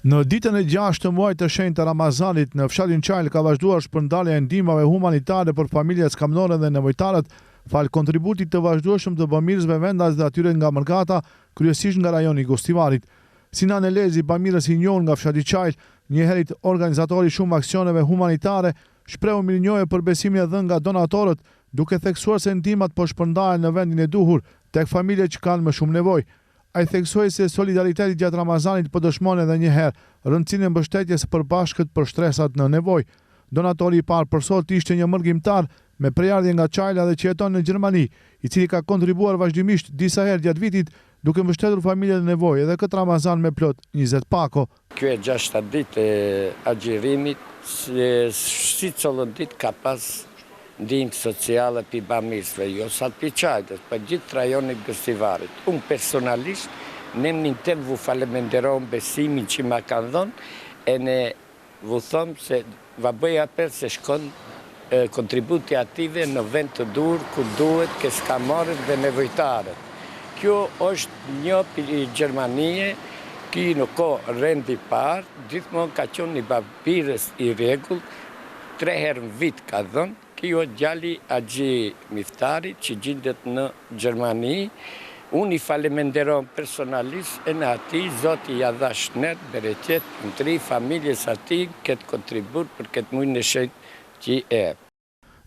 Në ditën e 6 të muajit të shenjtë të Ramazanit, në fshatin Çajl ka vazhduar shpërndarja e ndihmave humanitare për familjet skamnore dhe nevojtarët, fal kontributit të vazhdueshëm të bamirësve vendas dhe atyre nga Mërgata, kryesisht nga rajoni i Gostivarit. Sinan Elezi, bamirës i njohur nga fshati Çajl, një herët organizatori shumë aksioneve humanitare, shprehu mirënjohje për besimin e dhënë nga donatorët, duke theksuar se ndihmat po shpërndahen në vendin e duhur tek familjet që kanë më shumë nevojë. Ai theksoi se solidariteti gjatë Ramazanit po dëshmon edhe një herë rëndësinë e mbështetjes së përbashkët për shtresat në nevojë. Donatori i parë për sot ishte një mërgjimtar me prejardhje nga Çajla dhe që jeton në Gjermani, i cili ka kontribuar vazhdimisht disa herë gjatë vitit duke mbështetur familjet në nevojë edhe këtë Ramazan me plot 20 pako. Kjo e 6 ditë e agjerimit, si cëllën ditë ka pas ndihmë sociale për bamirësve, jo sa për Çajlës, për gjithë rajonit Gostivarit. Unë personalisht, ne minte vu falemenderon besimin që ma kanë dhënë, e ne vu thëmë se va bëj apel se shkon kontributi ative në vend të dur, ku duhet ke skamorët dhe nevojtarët. Kjo është një për Gjermanie, ki në ko rendi parë, gjithmonë ka qenë një bamirës i rregull, 3 herë në vit ka dhënë. Kjo djali Agji Miftari që gjendet në Gjermani. Unë i falemenderon personalisht e në ati, Zoti ja dha shnet, bereqet, në 3 familjes ati, këtë kontribut për këtë mujnë në shenjtë që e.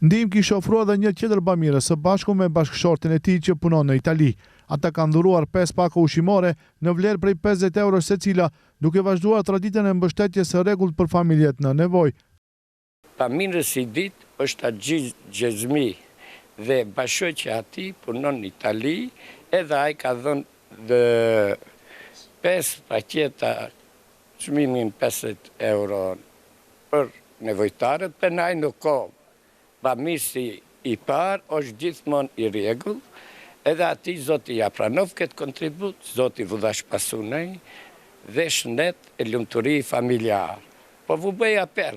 Ndihmë kishte ofruar edhe një tjetër bamirës së bashku me bashkëshortin e tij që punon në Itali. Ata kanë dhuruar 5 pako ushqimore në vlerë prej 50 euro secila, duke vazhduar traditën e mbështetjes së rregullt për familjet në nevojë. Bamirës i ditë është Agji Gjezmi dhe bashkëshorti ati punon në Itali, edhe ai ka dhënë 5 paketa çmimin 50 euro për nevojtarët, për na në kohë. Bamirësi i parë është gjithmonë i rregull, edhe ati Zoti ja pranov këtë kontribut, Zoti vu dhash pasunej dhe shnet e lumturi familjar. Po vu bëj apel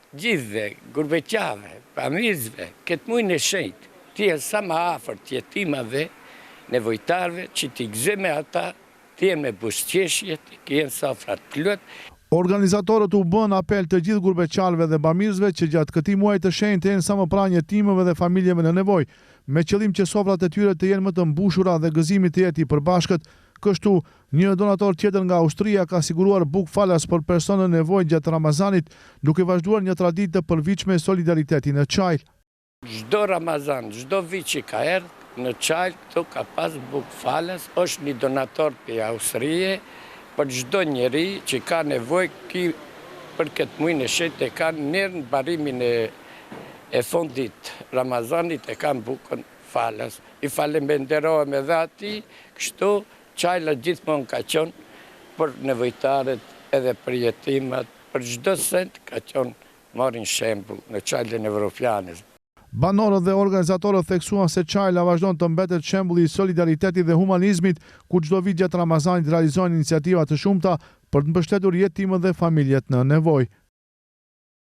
gjithve, gurbeqave, bamirësve, këtë mujnë e shenjtë, tjenë sa më afër të jetimave, nevojtarve, që t'i gëzojmë ata, tjenë me buzëqeshje, të jenë sofrat plot. Organizatorët u bën apel të gjithë gurbeqarëve dhe bamirësve që gjatë këtij muaji të shenjtë të jenë sa më pranë jetimëve dhe familjeve në nevojë, me qëllim që sofrat e tyre të jenë më të mbushura dhe gëzimi të jetë i përbashkët. Kështu, një donator tjetër nga Austria ka siguruar bukë falas për personë në nevojë gjatë Ramazanit, duke vazhduar një traditë të përvitshme solidariteti në Çajl. Çdo Ramazan, çdo vit që ka erdhur në Çajl, këtu ka pas bukë falas, është një donator për Austrie, për çdo njeri që ka nevojë për këtë muaj në shenjtë e kanë në barimin e fundit Ramazanit e kanë bukën falas. I faleminderojmë edhe ati, kështu Çajla gjithmonë ka qenë për nevojtarët edhe për jetimat, për çdo sent ka qenë marrin shembull në Çajlën evropiane. Banorët dhe organizatorët theksuan se Çajla vazhdon të mbetet shembulli i solidaritetit dhe humanizmit, ku çdo vit gjatë Ramazanit realizojnë iniciativa të shumta për të mbështetur jetimët dhe familjet në nevojë.